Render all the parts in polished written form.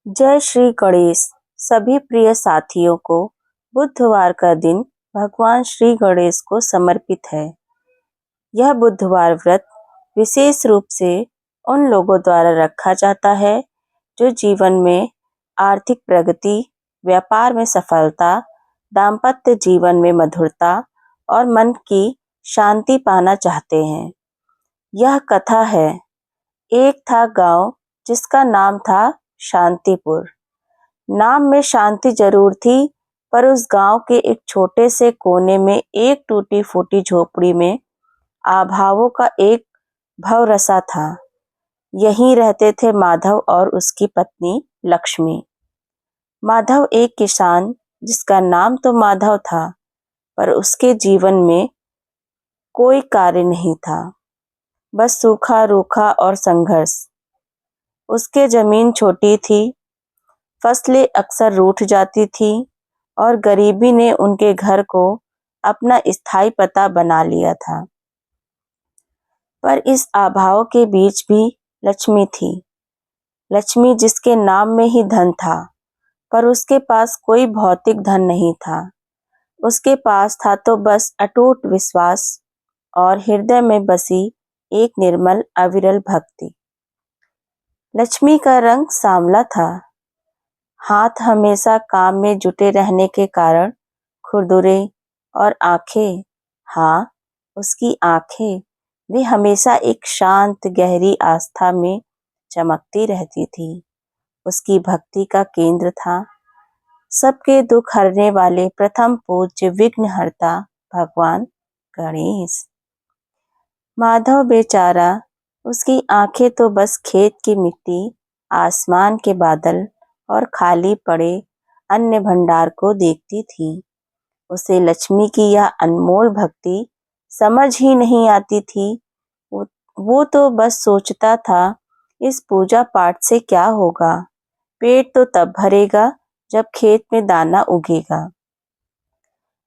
जय श्री गणेश। सभी प्रिय साथियों को बुधवार का दिन भगवान श्री गणेश को समर्पित है। यह बुधवार व्रत विशेष रूप से उन लोगों द्वारा रखा जाता है जो जीवन में आर्थिक प्रगति, व्यापार में सफलता, दाम्पत्य जीवन में मधुरता और मन की शांति पाना चाहते हैं। यह कथा है, एक था गांव जिसका नाम था शांतिपुर। नाम में शांति जरूर थी, पर उस गांव के एक छोटे से कोने में एक टूटी फूटी झोपड़ी में अभावों का एक भवरसा था। यहीं रहते थे माधव और उसकी पत्नी लक्ष्मी। माधव एक किसान जिसका नाम तो माधव था, पर उसके जीवन में कोई कार्य नहीं था, बस सूखा रूखा और संघर्ष। उसके जमीन छोटी थी, फसलें अक्सर रूठ जाती थी और गरीबी ने उनके घर को अपना स्थायी पता बना लिया था। पर इस अभाव के बीच भी लक्ष्मी थी। लक्ष्मी जिसके नाम में ही धन था, पर उसके पास कोई भौतिक धन नहीं था। उसके पास था तो बस अटूट विश्वास और हृदय में बसी एक निर्मल अविरल भक्ति। लक्ष्मी का रंग सांवला था, हाथ हमेशा काम में जुटे रहने के कारण खुरदुरे, और आंखें, हाँ, उसकी आंखें वे हमेशा एक शांत गहरी आस्था में चमकती रहती थी। उसकी भक्ति का केंद्र था सबके दुख हरने वाले प्रथम पूज्य विघ्नहर्ता भगवान गणेश। माधव बेचारा, उसकी आंखें तो बस खेत की मिट्टी, आसमान के बादल और खाली पड़े अन्य भंडार को देखती थी। उसे लक्ष्मी की यह अनमोल भक्ति समझ ही नहीं आती थी। वो तो बस सोचता था, इस पूजा पाठ से क्या होगा, पेट तो तब भरेगा जब खेत में दाना उगेगा।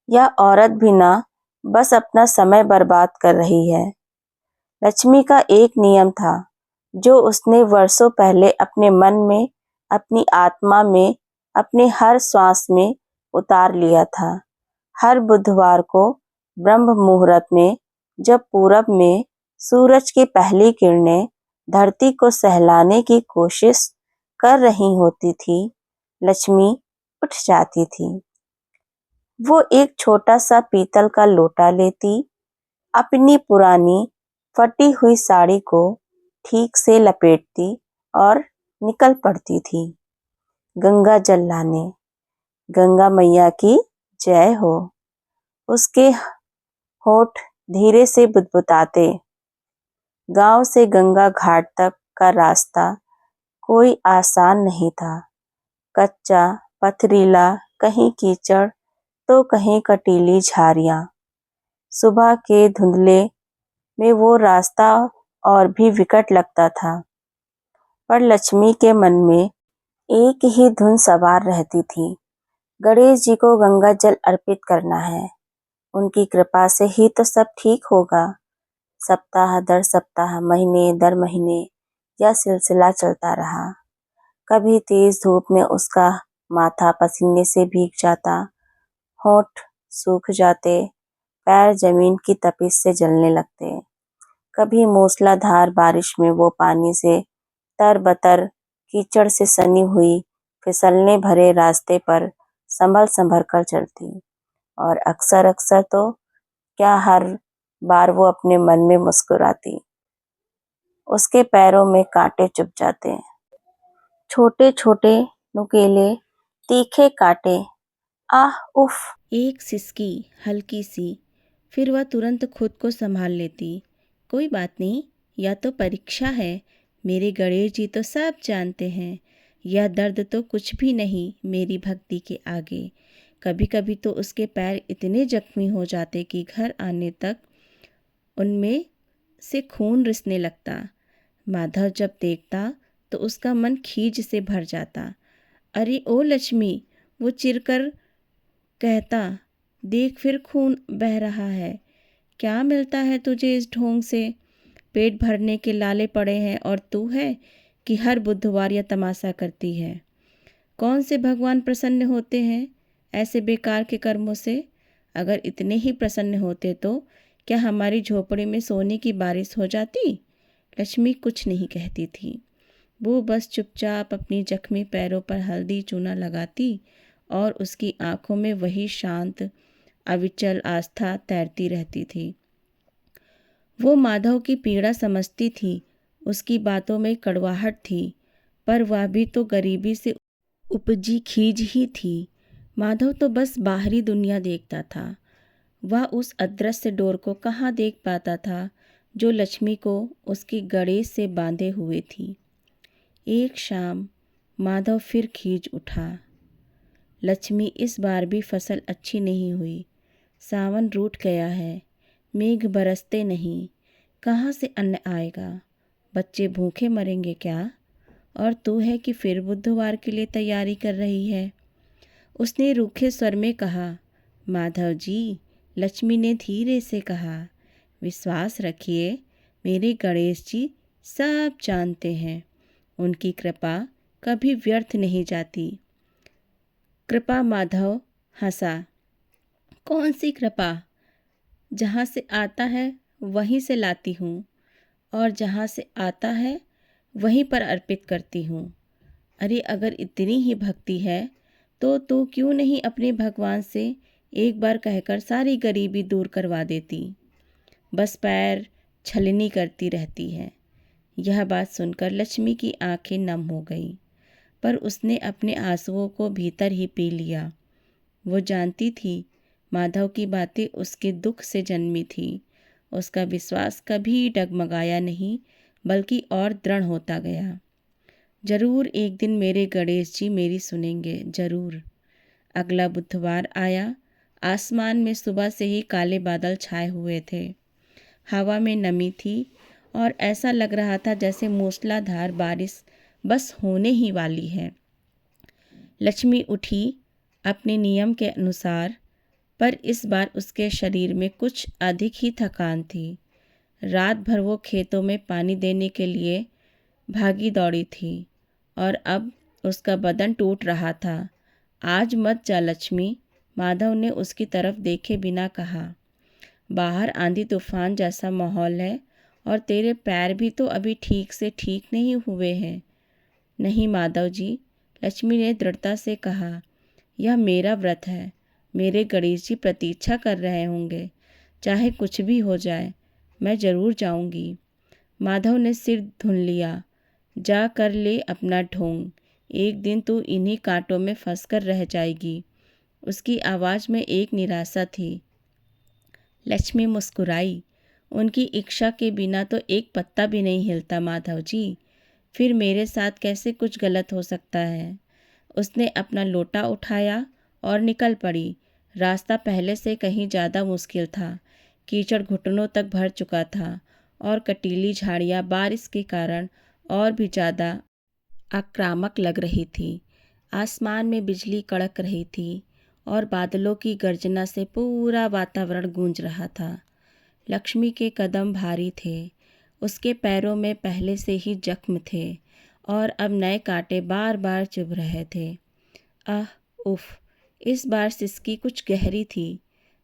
यह औरत भी ना बस अपना समय बर्बाद कर रही है। लक्ष्मी का एक नियम था जो उसने वर्षों पहले अपने मन में, अपनी आत्मा में, अपने हर श्वास में उतार लिया था। हर बुधवार को ब्रह्म मुहूर्त में, जब पूरब में सूरज की पहली किरणें धरती को सहलाने की कोशिश कर रही होती थी, लक्ष्मी उठ जाती थी। वो एक छोटा सा पीतल का लोटा लेती, अपनी पुरानी फटी हुई साड़ी को ठीक से लपेटती और निकल पड़ती थी गंगा जल लाने। गंगा मैया की जय हो। उसके होठ धीरे से बुदबुदाते। गांव से गंगा घाट तक का रास्ता कोई आसान नहीं था। कच्चा, पथरीला, कहीं कीचड़ तो कहीं कटीली झाड़ियां। सुबह के धुंधले में वो रास्ता और भी विकट लगता था, पर लक्ष्मी के मन में एक ही धुन सवार रहती थी, गणेश जी को गंगा जल अर्पित करना है। उनकी कृपा से ही तो सब ठीक होगा। सप्ताह दर सप्ताह, महीने दर महीने यह सिलसिला चलता रहा। कभी तेज धूप में उसका माथा पसीने से भीग जाता, होंठ सूख जाते, पैर जमीन की तपिश से जलने लगते। कभी मूसलाधार बारिश में वो पानी से तरबतर, कीचड़ से सनी हुई फिसलने भरे रास्ते पर संभल संभल कर चलती, और अक्सर अक्सर तो क्या, हर बार वो अपने मन में मुस्कुराती। उसके पैरों में कांटे चुभ जाते, छोटे छोटे, नुकीले, तीखे कांटे। आह उफ। एक सिसकी हल्की सी, फिर वह तुरंत खुद को संभाल लेती। कोई बात नहीं, या तो परीक्षा है। मेरे गणेश जी तो सब जानते हैं, यह दर्द तो कुछ भी नहीं मेरी भक्ति के आगे। कभी कभी तो उसके पैर इतने जख्मी हो जाते कि घर आने तक उनमें से खून रिसने लगता। माधव जब देखता तो उसका मन खीज से भर जाता। अरे ओ लक्ष्मी, वो चिरकर कहता, देख फिर खून बह रहा है। क्या मिलता है तुझे इस ढोंग से? पेट भरने के लाले पड़े हैं और तू है कि हर बुधवार यह तमाशा करती है। कौन से भगवान प्रसन्न होते हैं ऐसे बेकार के कर्मों से? अगर इतने ही प्रसन्न होते तो क्या हमारी झोपड़ी में सोने की बारिश हो जाती? लक्ष्मी कुछ नहीं कहती थी। वो बस चुपचाप अपनी जख्मी पैरों पर हल्दी चूना लगाती और उसकी आंखों में वही शांत अविचल आस्था तैरती रहती थी। वो माधव की पीड़ा समझती थी, उसकी बातों में कड़वाहट थी, पर वह भी तो गरीबी से उपजी खीज ही थी। माधव तो बस बाहरी दुनिया देखता था, वह उस अदृश्य डोर को कहाँ देख पाता था जो लक्ष्मी को उसकी गणेश से बांधे हुए थी। एक शाम माधव फिर खींच उठा। लक्ष्मी, इस बार भी फसल अच्छी नहीं हुई। सावन रूठ गया है, मेघ बरसते नहीं, कहाँ से अन्न आएगा? बच्चे भूखे मरेंगे क्या? और तू है कि फिर बुधवार के लिए तैयारी कर रही है? उसने रूखे स्वर में कहा। माधव जी, लक्ष्मी ने धीरे से कहा, विश्वास रखिए, मेरे गणेश जी सब जानते हैं, उनकी कृपा कभी व्यर्थ नहीं जाती। कृपा? माधव हंसा। कौन सी कृपा? जहाँ से आता है वहीं से लाती हूँ, और जहाँ से आता है वहीं पर अर्पित करती हूँ। अरे अगर इतनी ही भक्ति है तो तू क्यों नहीं अपने भगवान से एक बार कहकर सारी गरीबी दूर करवा देती? बस पैर छलनी करती रहती है। यह बात सुनकर लक्ष्मी की आंखें नम हो गईं, पर उसने अपने आंसुओं को भीतर ही पी लिया। वो जानती थी माधव की बातें उसके दुख से जन्मी थी। उसका विश्वास कभी डगमगाया नहीं, बल्कि और दृढ़ होता गया। जरूर एक दिन मेरे गणेश जी मेरी सुनेंगे, जरूर। अगला बुधवार आया। आसमान में सुबह से ही काले बादल छाए हुए थे। हवा में नमी थी और ऐसा लग रहा था जैसे मूसलाधार बारिश बस होने ही वाली है। लक्ष्मी उठी अपने नियम के अनुसार, पर इस बार उसके शरीर में कुछ अधिक ही थकान थी। रात भर वो खेतों में पानी देने के लिए भागी दौड़ी थी और अब उसका बदन टूट रहा था। आज मत जा लक्ष्मी, माधव ने उसकी तरफ देखे बिना कहा। बाहर आंधी तूफान जैसा माहौल है और तेरे पैर भी तो अभी ठीक से ठीक नहीं हुए हैं। नहीं माधव जी, लक्ष्मी ने दृढ़ता से कहा, यह मेरा व्रत है। मेरे गणेश जी प्रतीक्षा कर रहे होंगे। चाहे कुछ भी हो जाए, मैं ज़रूर जाऊंगी। माधव ने सिर धुन लिया। जा कर ले अपना ढोंग, एक दिन तू इन्हीं कांटों में फंसकर रह जाएगी। उसकी आवाज़ में एक निराशा थी। लक्ष्मी मुस्कुराई। उनकी इच्छा के बिना तो एक पत्ता भी नहीं हिलता माधव जी। फिर मेरे साथ कैसे कुछ गलत हो सकता है? उसने अपना लोटा उठाया और निकल पड़ी। रास्ता पहले से कहीं ज़्यादा मुश्किल था। कीचड़ घुटनों तक भर चुका था और कटीली झाड़ियाँ बारिश के कारण और भी ज़्यादा आक्रामक लग रही थी। आसमान में बिजली कड़क रही थी और बादलों की गर्जना से पूरा वातावरण गूंज रहा था। लक्ष्मी के कदम भारी थे। उसके पैरों में पहले से ही जख्म थे और अब नए कांटे बार बार चुभ रहे थे। आह उफ! इस बार सिसकी कुछ गहरी थी।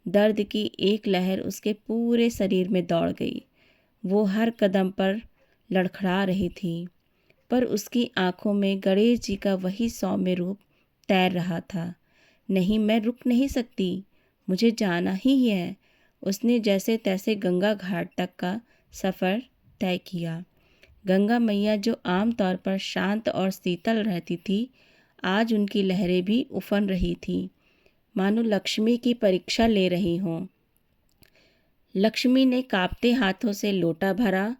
दर्द की एक लहर उसके पूरे शरीर में दौड़ गई। वो हर कदम पर लड़खड़ा रही थी, पर उसकी आंखों में गणेश जी का वही सौम्य रूप तैर रहा था। नहीं, मैं रुक नहीं सकती, मुझे जाना ही है। उसने जैसे तैसे गंगा घाट तक का सफ़र तय किया। गंगा मैया जो आमतौर पर शांत और शीतल रहती थी, आज उनकी लहरें भी उफन रही थी, मानो लक्ष्मी की परीक्षा ले रही हों। लक्ष्मी ने कांपते हाथों से लोटा भरा।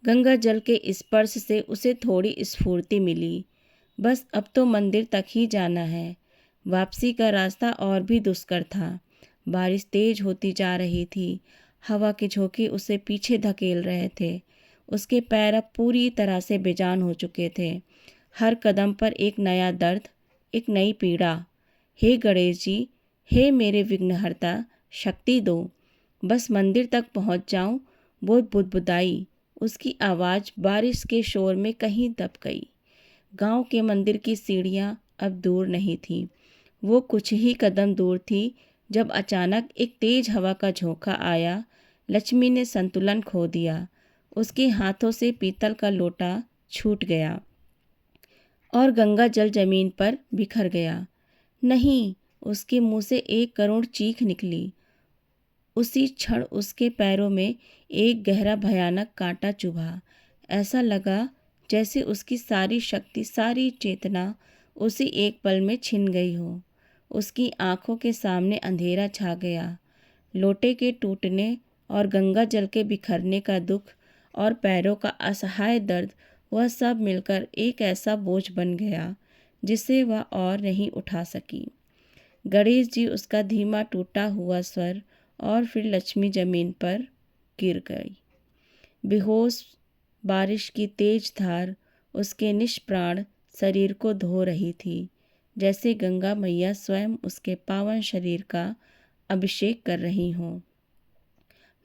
गंगा जल के स्पर्श से उसे थोड़ी स्फूर्ति मिली। बस अब तो मंदिर तक ही जाना है। वापसी का रास्ता और भी दुष्कर था। बारिश तेज होती जा रही थी। हवा के झोंके उसे पीछे धकेल रहे थे। उसके पैर अब पूरी तरह से बेजान हो चुके थे। हर कदम पर एक नया दर्द, एक नई पीड़ा। हे गणेश जी, हे मेरे विघ्नहर्ता, शक्ति दो, बस मंदिर तक पहुंच जाऊं। वो बुदबुदाई। उसकी आवाज़ बारिश के शोर में कहीं दब गई। गांव के मंदिर की सीढ़ियां अब दूर नहीं थी। वो कुछ ही कदम दूर थी जब अचानक एक तेज हवा का झोंका आया। लक्ष्मी ने संतुलन खो दिया। उसके हाथों से पीतल का लोटा छूट गया और गंगा जल जमीन पर बिखर गया। नहीं, उसके मुंह से एक करुण चीख निकली। उसी क्षण उसके पैरों में एक गहरा भयानक कांटा चुभा। ऐसा लगा जैसे उसकी सारी शक्ति, सारी चेतना उसी एक पल में छिन गई हो। उसकी आंखों के सामने अंधेरा छा गया। लोटे के टूटने और गंगा जल के बिखरने का दुख और पैरों का असहाय दर्द, वह सब मिलकर एक ऐसा बोझ बन गया जिसे वह और नहीं उठा सकी। गणेश जी, उसका धीमा टूटा हुआ स्वर, और फिर लक्ष्मी जमीन पर गिर गई बेहोश। बारिश की तेज धार उसके निष्प्राण शरीर को धो रही थी, जैसे गंगा मैया स्वयं उसके पावन शरीर का अभिषेक कर रही हों।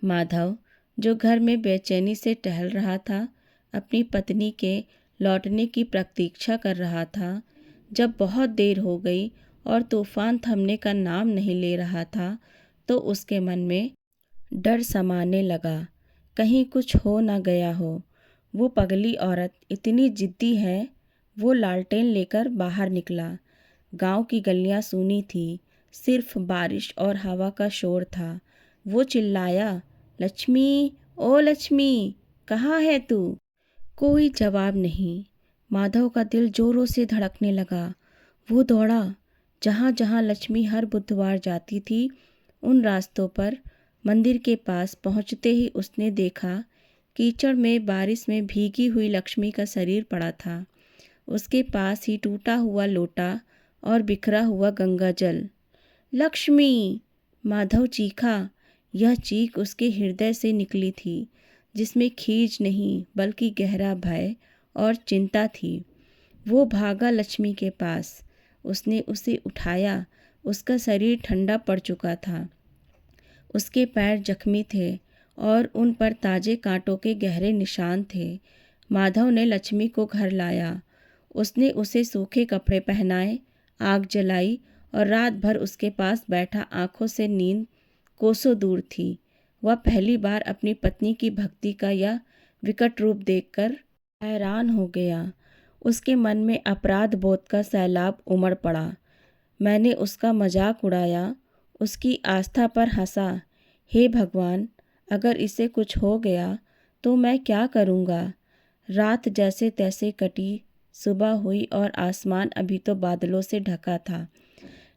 माधव, जो घर में बेचैनी से टहल रहा था, अपनी पत्नी के लौटने की प्रतीक्षा कर रहा था। जब बहुत देर हो गई और तूफान थमने का नाम नहीं ले रहा था, तो उसके मन में डर समाने लगा। कहीं कुछ हो ना गया हो। वो पगली औरत इतनी जिद्दी है। वो लालटेन लेकर बाहर निकला। गांव की गलियां सूनी थी, सिर्फ बारिश और हवा का शोर था। वो चिल्लाया, लक्ष्मी, ओ लक्ष्मी, कहाँ है तू? कोई जवाब नहीं। माधव का दिल जोरों से धड़कने लगा। वो दौड़ा। जहाँ जहाँ लक्ष्मी हर बुधवार जाती थी, उन रास्तों पर मंदिर के पास पहुँचते ही उसने देखा, कीचड़ में बारिश में भीगी हुई लक्ष्मी का शरीर पड़ा था। उसके पास ही टूटा हुआ लोटा और बिखरा हुआ गंगा जल। लक्ष्मी! माधव चीखा। यह चीख उसके हृदय से निकली थी, जिसमें खीज नहीं बल्कि गहरा भय और चिंता थी। वो भागा लक्ष्मी के पास। उसने उसे उठाया। उसका शरीर ठंडा पड़ चुका था। उसके पैर जख्मी थे और उन पर ताजे कांटों के गहरे निशान थे। माधव ने लक्ष्मी को घर लाया। उसने उसे सूखे कपड़े पहनाए, आग जलाई और रात भर उसके पास बैठा। आंखों से नींद कोसों दूर थी। वह पहली बार अपनी पत्नी की भक्ति का यह विकट रूप देखकर हैरान हो गया। उसके मन में अपराध बोध का सैलाब उमड़ पड़ा। मैंने उसका मजाक उड़ाया, उसकी आस्था पर हंसा। हे भगवान, अगर इसे कुछ हो गया तो मैं क्या करूँगा? रात जैसे तैसे कटी। सुबह हुई और आसमान अभी तो बादलों से ढका था।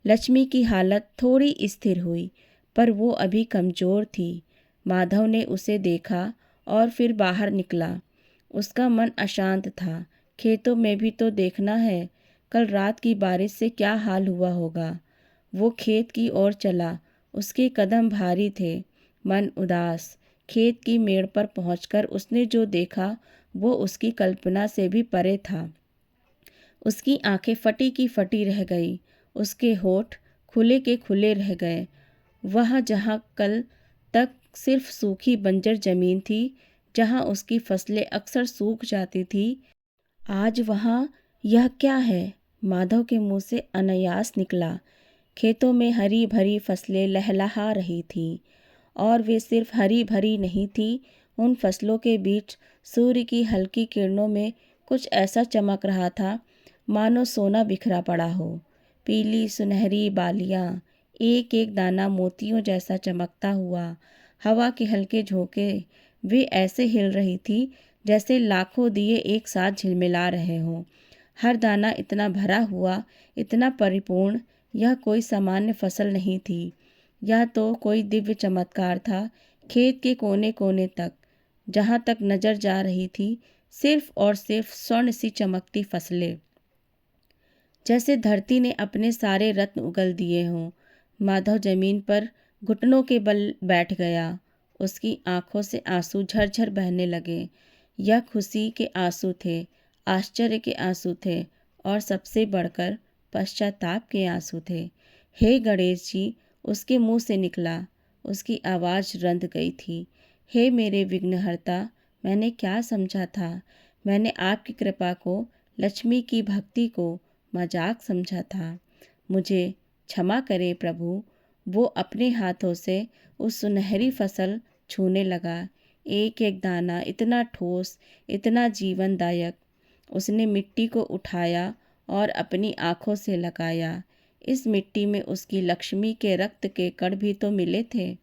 लक्ष्मी की हालत थोड़ी स्थिर हुई, पर वो अभी कमज़ोर थी। माधव ने उसे देखा और फिर बाहर निकला। उसका मन अशांत था। खेतों में भी तो देखना है, कल रात की बारिश से क्या हाल हुआ होगा। वो खेत की ओर चला। उसके कदम भारी थे, मन उदास। खेत की मेड़ पर पहुंचकर उसने जो देखा वो उसकी कल्पना से भी परे था। उसकी आंखें फटी की फटी रह गई। उसके होठ खुले के खुले रह गए। वह जहाँ कल तक सिर्फ सूखी बंजर जमीन थी, जहाँ उसकी फसलें अक्सर सूख जाती थी, आज वहाँ यह क्या है? माधव के मुंह से अनायास निकला। खेतों में हरी भरी फसलें लहलहा रही थीं, और वे सिर्फ हरी भरी नहीं थी। उन फसलों के बीच सूर्य की हल्की किरणों में कुछ ऐसा चमक रहा था मानो सोना बिखरा पड़ा हो। पीली सुनहरी बालियाँ, एक एक दाना मोतियों जैसा चमकता हुआ। हवा के हल्के झोंके, वे ऐसे हिल रही थी जैसे लाखों दिए एक साथ झिलमिला रहे हों। हर दाना इतना भरा हुआ, इतना परिपूर्ण। यह कोई सामान्य फसल नहीं थी, यह तो कोई दिव्य चमत्कार था। खेत के कोने कोने तक, जहाँ तक नजर जा रही थी, सिर्फ और सिर्फ स्वर्ण सी चमकती फसलें, जैसे धरती ने अपने सारे रत्न उगल दिए हों। माधव जमीन पर घुटनों के बल बैठ गया। उसकी आंखों से आंसू झरझर बहने लगे। यह खुशी के आंसू थे, आश्चर्य के आंसू थे, और सबसे बढ़कर पश्चाताप के आंसू थे। हे गणेश जी, उसके मुंह से निकला। उसकी आवाज़ रंध गई थी। हे मेरे विघ्नहर्ता, मैंने क्या समझा था? मैंने आपकी कृपा को, लक्ष्मी की भक्ति को मजाक समझा था। मुझे क्षमा करे प्रभु। वो अपने हाथों से उस सुनहरी फसल छूने लगा। एक एक दाना इतना ठोस, इतना जीवनदायक। उसने मिट्टी को उठाया और अपनी आँखों से लगाया। इस मिट्टी में उसकी लक्ष्मी के रक्त के कण भी तो मिले थे।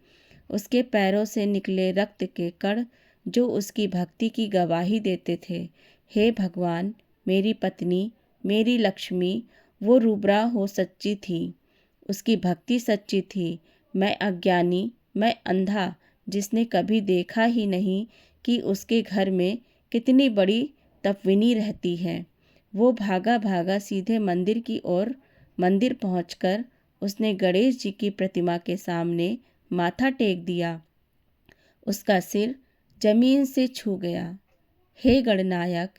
उसके पैरों से निकले रक्त के कण जो उसकी भक्ति की गवाही देते थे। हे भगवान, मेरी पत्नी, मेरी लक्ष्मी, वो रुबरा हो सच्ची थी। उसकी भक्ति सच्ची थी। मैं अज्ञानी, मैं अंधा, जिसने कभी देखा ही नहीं कि उसके घर में कितनी बड़ी तपविनी रहती है। वो भागा भागा सीधे मंदिर की ओर। मंदिर पहुंचकर उसने गणेश जी की प्रतिमा के सामने माथा टेक दिया। उसका सिर जमीन से छू गया। हे गणनायक,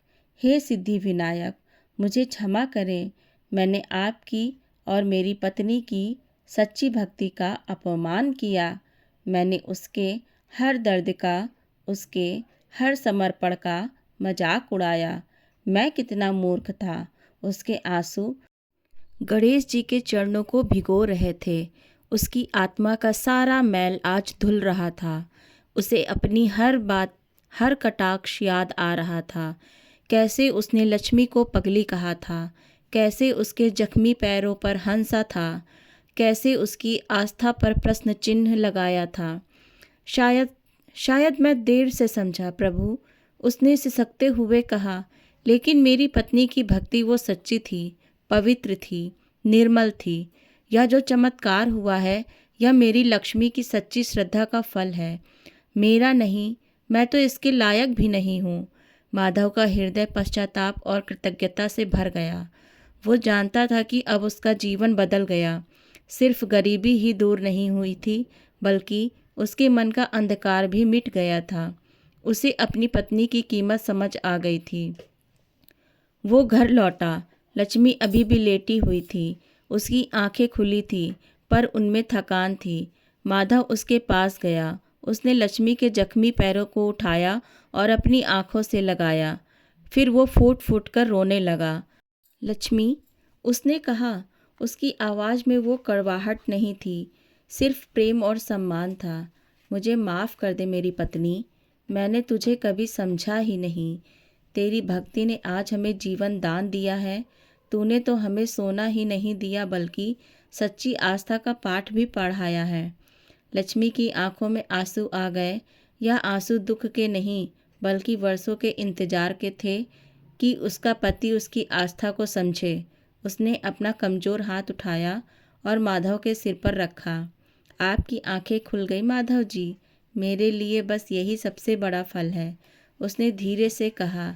हे सिद्धि विनायक, मुझे क्षमा करें। मैंने आपकी और मेरी पत्नी की सच्ची भक्ति का अपमान किया। मैंने उसके हर दर्द का, उसके हर समर्पण का मजाक उड़ाया। मैं कितना मूर्ख था। उसके आंसू गणेश जी के चरणों को भिगो रहे थे। उसकी आत्मा का सारा मैल आज धुल रहा था। उसे अपनी हर बात, हर कटाक्ष याद आ रहा था। कैसे उसने लक्ष्मी को पगली कहा था, कैसे उसके जख्मी पैरों पर हंसा था, कैसे उसकी आस्था पर प्रश्न चिन्ह लगाया था। शायद शायद मैं देर से समझा प्रभु, उसने सिसकते हुए कहा। लेकिन मेरी पत्नी की भक्ति वो सच्ची थी, पवित्र थी, निर्मल थी। यह जो चमत्कार हुआ है, यह मेरी लक्ष्मी की सच्ची श्रद्धा का फल है, मेरा नहीं। मैं तो इसके लायक भी नहीं हूँ। माधव का हृदय पश्चाताप और कृतज्ञता से भर गया। वो जानता था कि अब उसका जीवन बदल गया। सिर्फ गरीबी ही दूर नहीं हुई थी, बल्कि उसके मन का अंधकार भी मिट गया था। उसे अपनी पत्नी की कीमत समझ आ गई थी। वो घर लौटा। लक्ष्मी अभी भी लेटी हुई थी। उसकी आंखें खुली थी, पर उनमें थकान थी। माधव उसके पास गया। उसने लक्ष्मी के जख्मी पैरों को उठाया और अपनी आंखों से लगाया। फिर वो फूट फूट कर रोने लगा। लक्ष्मी, उसने कहा। उसकी आवाज़ में वो कड़वाहट नहीं थी, सिर्फ प्रेम और सम्मान था। मुझे माफ़ कर दे मेरी पत्नी, मैंने तुझे कभी समझा ही नहीं। तेरी भक्ति ने आज हमें जीवन दान दिया है। तूने तो हमें सोना ही नहीं दिया, बल्कि सच्ची आस्था का पाठ भी पढ़ाया है। लक्ष्मी की आंखों में आंसू आ गए। यह आंसू दुख के नहीं, बल्कि वर्षों के इंतजार के थे कि उसका पति उसकी आस्था को समझे। उसने अपना कमज़ोर हाथ उठाया और माधव के सिर पर रखा। आपकी आंखें खुल गई माधव जी, मेरे लिए बस यही सबसे बड़ा फल है, उसने धीरे से कहा।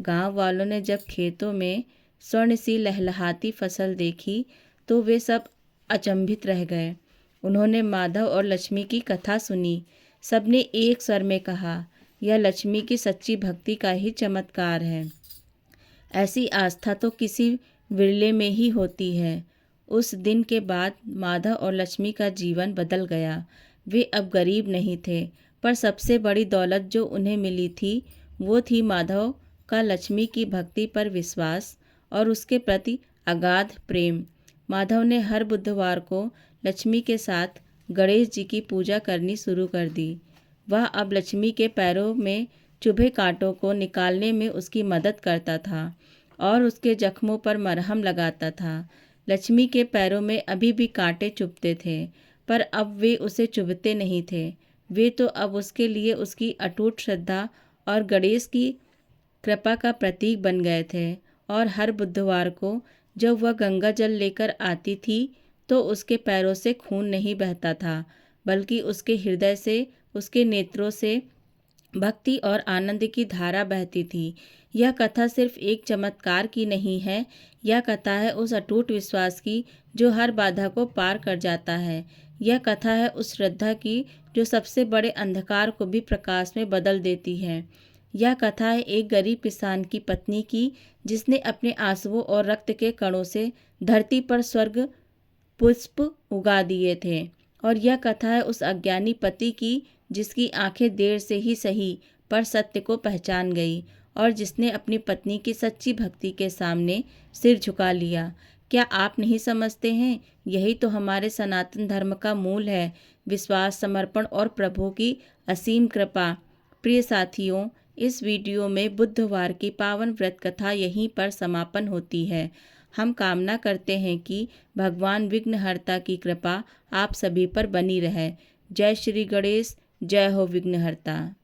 गांव वालों ने जब खेतों में स्वर्ण सी लहलहाती फसल देखी तो वे सब अचंभित रह गए। उन्होंने माधव और लक्ष्मी की कथा सुनी। सबने एक स्वर में कहा, यह लक्ष्मी की सच्ची भक्ति का ही चमत्कार है। ऐसी आस्था तो किसी विरले में ही होती है। उस दिन के बाद माधव और लक्ष्मी का जीवन बदल गया। वे अब गरीब नहीं थे, पर सबसे बड़ी दौलत जो उन्हें मिली थी वो थी माधव का लक्ष्मी की भक्ति पर विश्वास और उसके प्रति अगाध प्रेम। माधव ने हर बुधवार को लक्ष्मी के साथ गणेश जी की पूजा करनी शुरू कर दी। वह अब लक्ष्मी के पैरों में चुभे कांटों को निकालने में उसकी मदद करता था और उसके जख्मों पर मरहम लगाता था। लक्ष्मी के पैरों में अभी भी कांटे चुभते थे, पर अब वे उसे चुभते नहीं थे। वे तो अब उसके लिए उसकी अटूट श्रद्धा और गणेश की कृपा का प्रतीक बन गए थे। और हर बुधवार को जब वह गंगा जल लेकर आती थी तो उसके पैरों से खून नहीं बहता था, बल्कि उसके हृदय से, उसके नेत्रों से भक्ति और आनंद की धारा बहती थी। यह कथा सिर्फ एक चमत्कार की नहीं है, यह कथा है उस अटूट विश्वास की जो हर बाधा को पार कर जाता है। यह कथा है उस श्रद्धा की जो सबसे बड़े अंधकार को भी प्रकाश में बदल देती है। यह कथा है एक गरीब किसान की पत्नी की, जिसने अपने आंसुओं और रक्त के कणों से धरती पर स्वर्ग पुष्प उगा दिए थे। और यह कथा है उस अज्ञानी पति की, जिसकी आंखें देर से ही सही पर सत्य को पहचान गई और जिसने अपनी पत्नी की सच्ची भक्ति के सामने सिर झुका लिया। क्या आप नहीं समझते हैं, यही तो हमारे सनातन धर्म का मूल है, विश्वास, समर्पण और प्रभु की असीम कृपा। प्रिय साथियों, इस वीडियो में बुधवार की पावन व्रत कथा यहीं पर समापन होती है। हम कामना करते हैं कि भगवान विघ्नहर्ता की कृपा आप सभी पर बनी रहे। जय श्री गणेश, जय हो विघ्नहर्ता।